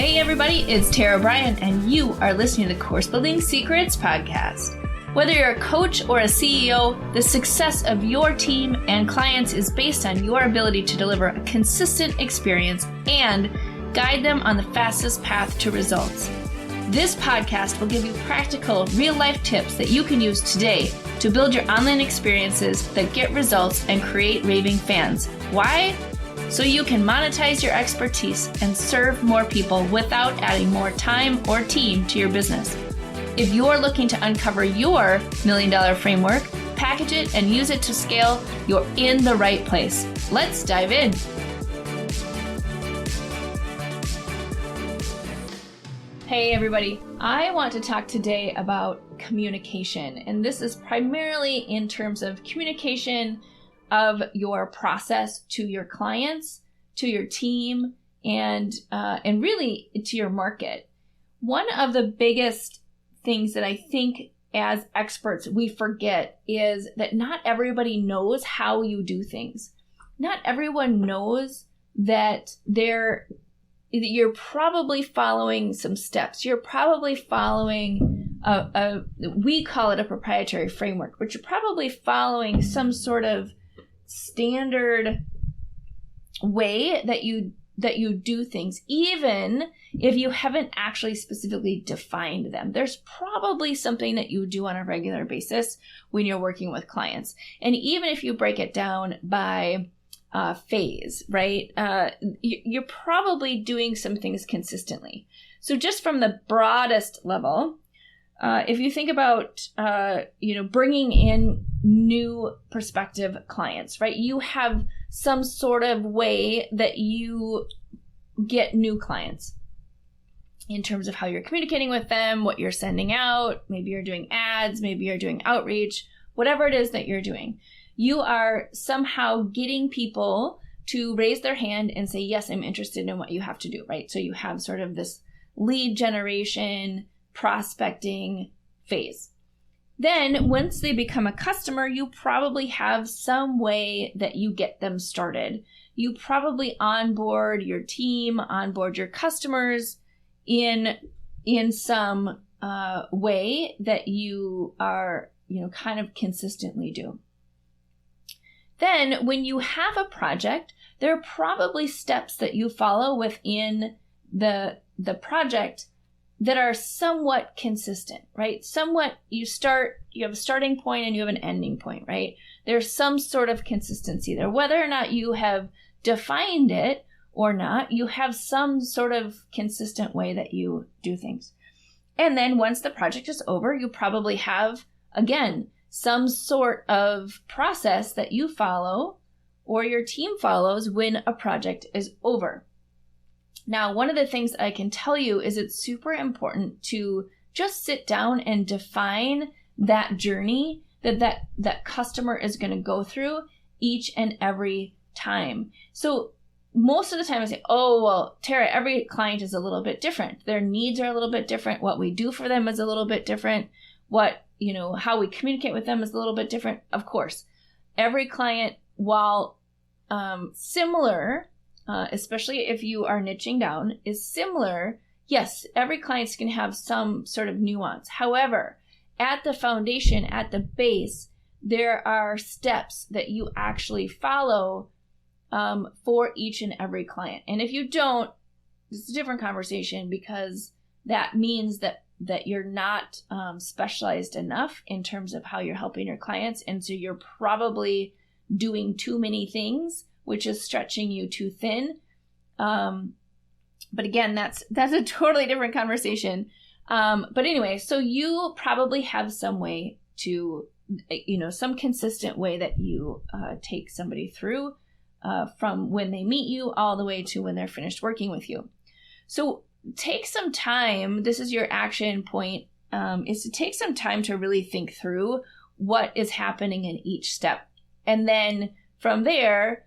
Hey everybody, it's Tara Bryan, and you are listening to the Course Building Secrets podcast. Whether you're a coach or a CEO, the success of your team and clients is based on your ability to deliver a consistent experience and guide them on the fastest path to results. This podcast will give you practical, real-life tips that you can use today to build your online experiences that get results and create raving fans. Why? So you can monetize your expertise and serve more people without adding more time or team to your business. If you're looking to uncover your $1 million framework, package it, and use it to scale, you're in the right place. Let's dive in. Hey everybody, I want to talk today about communication, and this is primarily in terms of communication of your process to your clients, to your team, and really to your market. One of the biggest things that I think as experts we forget is that not everybody knows how you do things. Not everyone knows that you're probably following some steps. You're probably following we call it a proprietary framework, but you're probably following some sort of standard way that you do things, even if you haven't actually specifically defined them. There's probably something that you do on a regular basis when you're working with clients. And even if you break it down by phase, right? You're probably doing some things consistently. So just from the broadest level, if you think about, bringing in new prospective clients, right? You have some sort of way that you get new clients in terms of how you're communicating with them, what you're sending out. Maybe you're doing ads, maybe you're doing outreach, whatever it is that you're doing. You are somehow getting people to raise their hand and say, yes, I'm interested in what you have to do, right? So you have sort of this lead generation, prospecting phase. Then once they become a customer, you probably have some way that you get them started. You probably onboard your team, onboard your customers in some way that you are, kind of consistently do. Then when you have a project, there are probably steps that you follow within the project that are somewhat consistent, right? Somewhat, you have a starting point and you have an ending point, right? There's some sort of consistency there. Whether or not you have defined it or not, you have some sort of consistent way that you do things. And then once the project is over, you probably have, again, some sort of process that you follow or your team follows when a project is over. Now, one of the things I can tell you is it's super important to just sit down and define that journey that customer is going to go through each and every time. So most of the time I say, oh, well, Tara, every client is a little bit different. Their needs are a little bit different. What we do for them is a little bit different. How we communicate with them is a little bit different. Of course, every client, while similar, especially if you are niching down, is similar. Yes, every client's going to have some sort of nuance. However, at the foundation, at the base, there are steps that you actually follow for each and every client. And if you don't, it's a different conversation, because that means that you're not specialized enough in terms of how you're helping your clients. And so you're probably doing too many things, which is stretching you too thin. But again, that's a totally different conversation. But anyway, so you probably have some way to, some consistent way that you take somebody through from when they meet you all the way to when they're finished working with you. So take some time. This is your action point, is to take some time to really think through what is happening in each step. And then from there,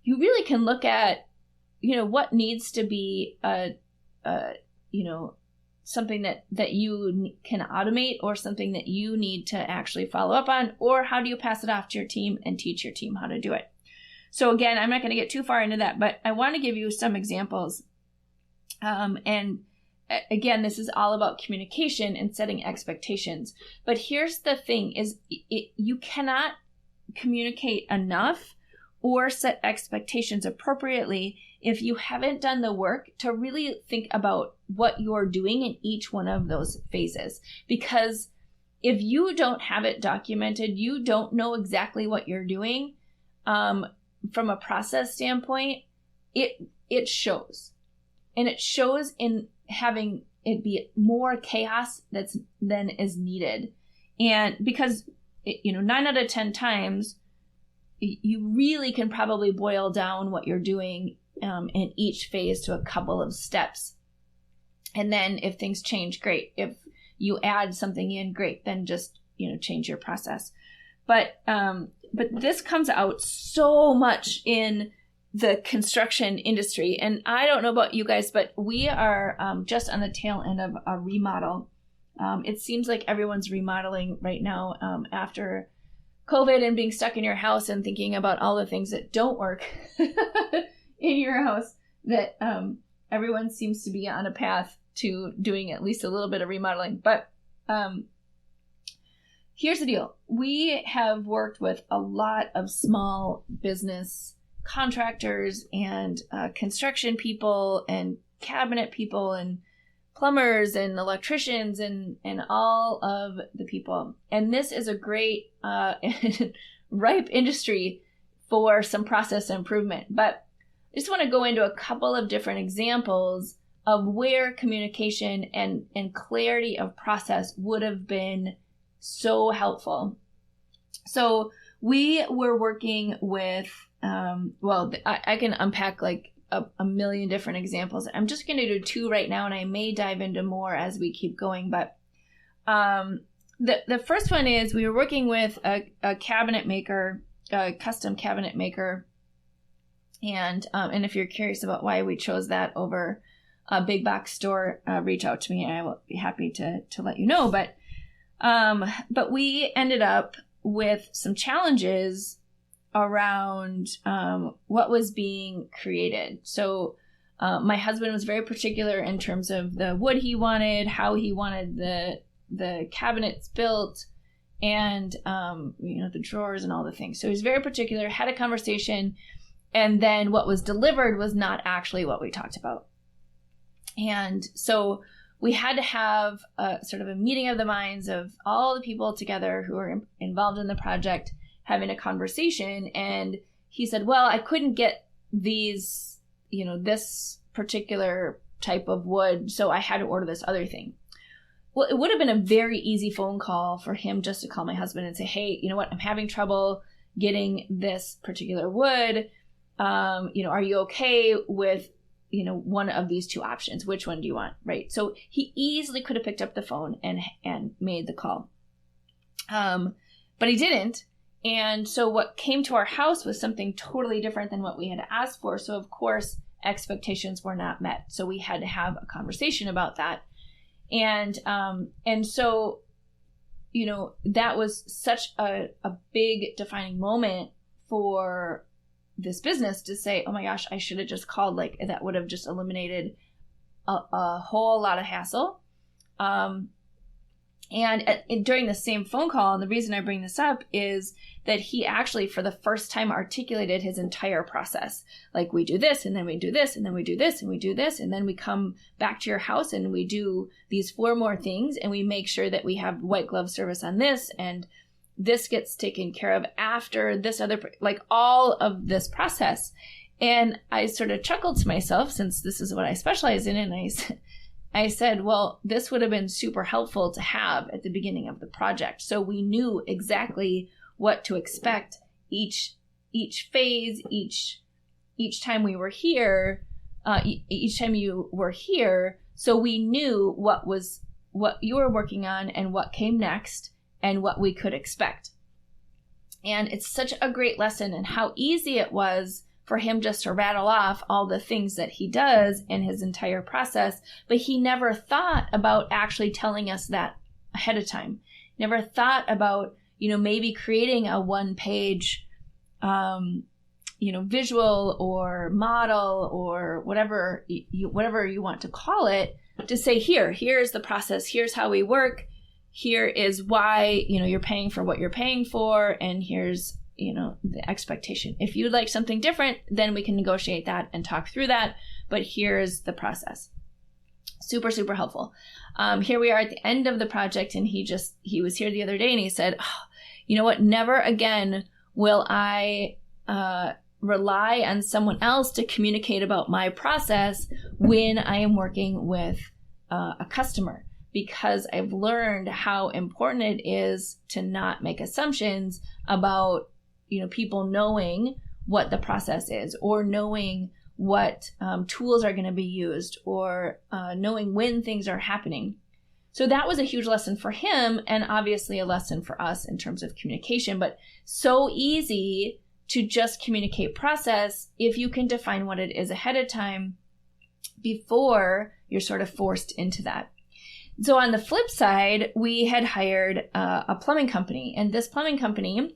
you really can look at, what needs to be, something that you can automate, or something that you need to actually follow up on, or how do you pass it off to your team and teach your team how to do it. So again, I'm not going to get too far into that, but I want to give you some examples And again, this is all about communication and setting expectations. But here's the thing is you cannot communicate enough or set expectations appropriately if you haven't done the work to really think about what you're doing in each one of those phases. Because if you don't have it documented, you don't know exactly what you're doing from a process standpoint, it shows. And it shows in having it be more chaos than is needed. And because, 9 out of 10 times, you really can probably boil down what you're doing in each phase to a couple of steps. And then if things change, great. If you add something in, great. Then just, change your process. But this comes out so much in the construction industry. And I don't know about you guys, but we are just on the tail end of a remodel. It seems like everyone's remodeling right now after COVID and being stuck in your house and thinking about all the things that don't work in your house, that everyone seems to be on a path to doing at least a little bit of remodeling. But here's the deal. We have worked with a lot of small business contractors and construction people and cabinet people and plumbers and electricians and all of the people. And this is a great ripe industry for some process improvement. But I just want to go into a couple of different examples of where communication and clarity of process would have been so helpful. So we were working with, I can unpack like a million different examples. I'm just going to do 2 right now, and I may dive into more as we keep going. But the first one is we were working with a cabinet maker, a custom cabinet maker. And if you're curious about why we chose that over a big box store, reach out to me and I will be happy to let you know. But we ended up with some challenges around what was being created. So my husband was very particular in terms of the wood he wanted, how he wanted the cabinets built, and the drawers and all the things. So he was very particular, had a conversation, and then what was delivered was not actually what we talked about. And so we had to have a sort of a meeting of the minds of all the people together who were involved in the project, having a conversation. And he said, well, I couldn't get these, this particular type of wood, so I had to order this other thing. Well, it would have been a very easy phone call for him just to call my husband and say, hey, you know what, I'm having trouble getting this particular wood. Are you okay with, one of these 2 options? Which one do you want? Right. So he easily could have picked up the phone and made the call. But he didn't. And so what came to our house was something totally different than what we had asked for. So of course, expectations were not met. So we had to have a conversation about that. And so, that was such a big defining moment for this business to say, oh my gosh, I should have just called. Like, that would have just eliminated a whole lot of hassle. And during the same phone call, and the reason I bring this up is that he actually, for the first time, articulated his entire process. Like, we do this, and then we do this, and then we do this, and we do this, and then we come back to your house and we do these 4 more things, and we make sure that we have white glove service on this, and this gets taken care of after this other, like all of this process. And I sort of chuckled to myself, since this is what I specialize in, and I said, well, this would have been super helpful to have at the beginning of the project. So we knew exactly what to expect each phase, each time we were here, each time you were here. So we knew what you were working on and what came next and what we could expect. And it's such a great lesson in how easy it was for him just to rattle off all the things that he does in his entire process, but he never thought about actually telling us that ahead of time. Never thought about, maybe creating a 1-page visual or model or whatever you want to call it, to say, here's the process, here's how we work, here is why, you're paying for what you're paying for, and here's, the expectation. If you'd like something different, then we can negotiate that and talk through that, but here's the process. Super, super helpful. Here we are at the end of the project, and he was here the other day, and he said, you know what, never again will I rely on someone else to communicate about my process when I am working with a customer, because I've learned how important it is to not make assumptions about, people knowing what the process is, or knowing what tools are going to be used, or knowing when things are happening. So that was a huge lesson for him, and obviously a lesson for us in terms of communication, but so easy to just communicate process if you can define what it is ahead of time before you're sort of forced into that. So on the flip side, we had hired a plumbing company, and this plumbing company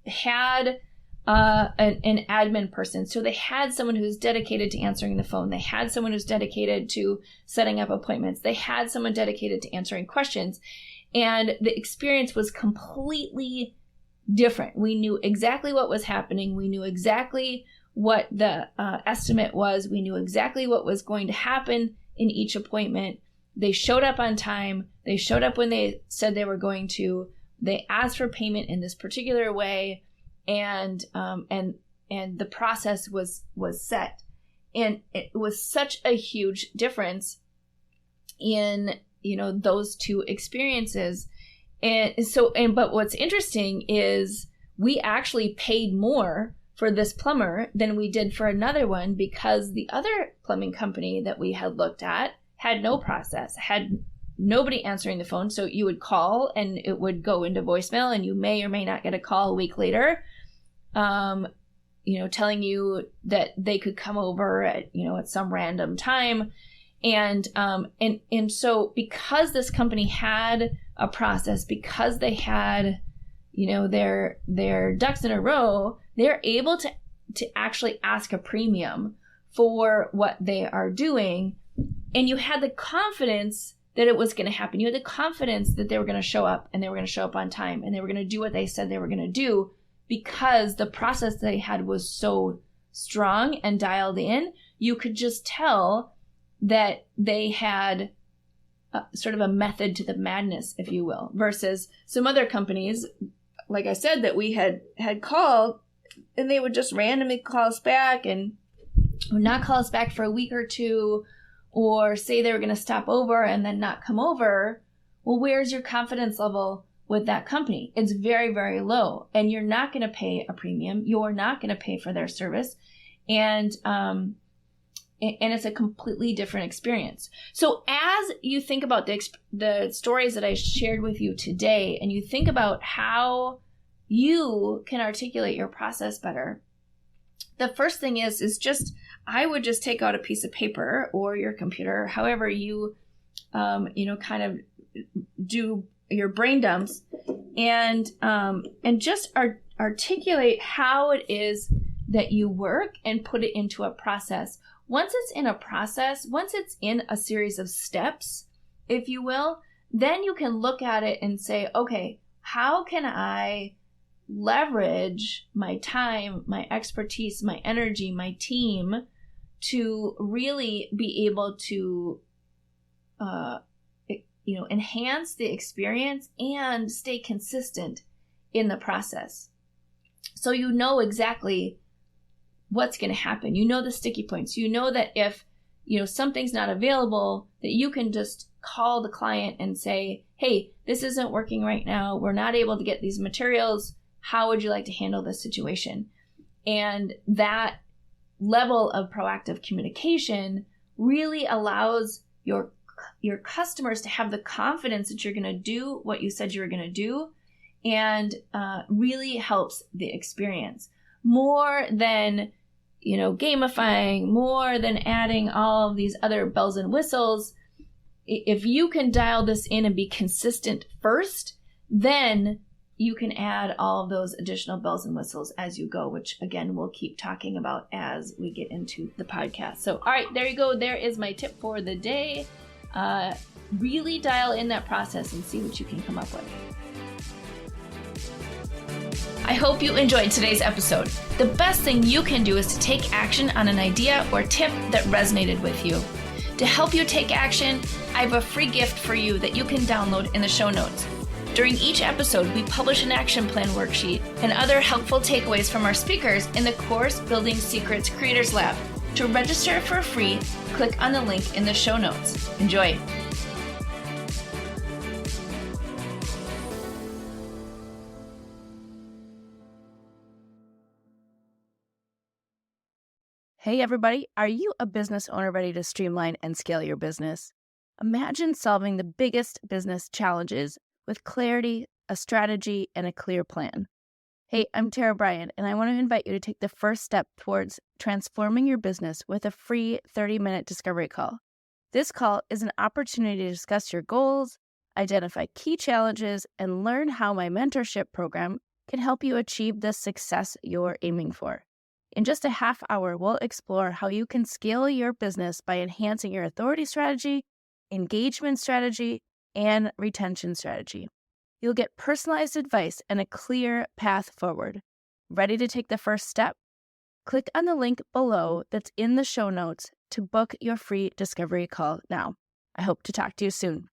had an admin person. So they had someone who's dedicated to answering the phone. They had someone who's dedicated to setting up appointments. They had someone dedicated to answering questions. And the experience was completely different. We knew exactly what was happening. We knew exactly what the estimate was. We knew exactly what was going to happen in each appointment. They showed up on time. They showed up when they said they were going to. They asked for payment in this particular way, and the process was set. And it was such a huge difference in those two experiences. But what's interesting is we actually paid more for this plumber than we did for another one, because the other plumbing company that we had looked at had no process, had nobody answering the phone. So you would call and it would go into voicemail, and you may or may not get a call a week later, telling you that they could come over at some random time. And so because this company had a process, because they had, their ducks in a row, they're able to actually ask a premium for what they are doing. And you had the confidence that it was going to happen. You had the confidence that they were going to show up, and they were going to show up on time, and they were going to do what they said they were going to do, because the process they had was so strong and dialed in. You could just tell that they had sort of a method to the madness, if you will, versus some other companies, like I said, that we had called, and they would just randomly call us back and would not call us back for a week or two, or say they were going to stop over and then not come over. Well, where's your confidence level with that company? It's very, very low, and you're not going to pay a premium. You're not going to pay for their service. And it's a completely different experience. So as you think about the stories that I shared with you today, and you think about how you can articulate your process better, the first thing is just, I would just take out a piece of paper or your computer, however you, kind of do your brain dumps, and just articulate how it is that you work and put it into a process. Once it's in a process, once it's in a series of steps, if you will, then you can look at it and say, okay, how can I leverage my time, my expertise, my energy, my team to really be able to, enhance the experience and stay consistent in the process. So you know exactly what's going to happen. You know the sticky points. You know that if, something's not available, that you can just call the client and say, hey, this isn't working right now. We're not able to get these materials. How would you like to handle this situation? And that level of proactive communication really allows your customers to have the confidence that you're going to do what you said you were going to do, and really helps the experience more than, gamifying, more than adding all of these other bells and whistles. If you can dial this in and be consistent first, then you can add all of those additional bells and whistles as you go, which again, we'll keep talking about as we get into the podcast. So, all right, there you go. There is my tip for the day. Really dial in that process and see what you can come up with. I hope you enjoyed today's episode. The best thing you can do is to take action on an idea or tip that resonated with you. To help you take action, I have a free gift for you that you can download in the show notes. During each episode, we publish an action plan worksheet and other helpful takeaways from our speakers in the course Building Secrets Creators Lab. To register for free, click on the link in the show notes. Enjoy. Hey everybody, are you a business owner ready to streamline and scale your business? Imagine solving the biggest business challenges with clarity, a strategy, and a clear plan. Hey, I'm Bryan, and I want to invite you to take the first step towards transforming your business with a free 30-minute discovery call. This call is an opportunity to discuss your goals, identify key challenges, and learn how my mentorship program can help you achieve the success you're aiming for. In just a half hour, we'll explore how you can scale your business by enhancing your authority strategy, engagement strategy, and retention strategy. You'll get personalized advice and a clear path forward. Ready to take the first step? Click on the link below that's in the show notes to book your free discovery call now. I hope to talk to you soon.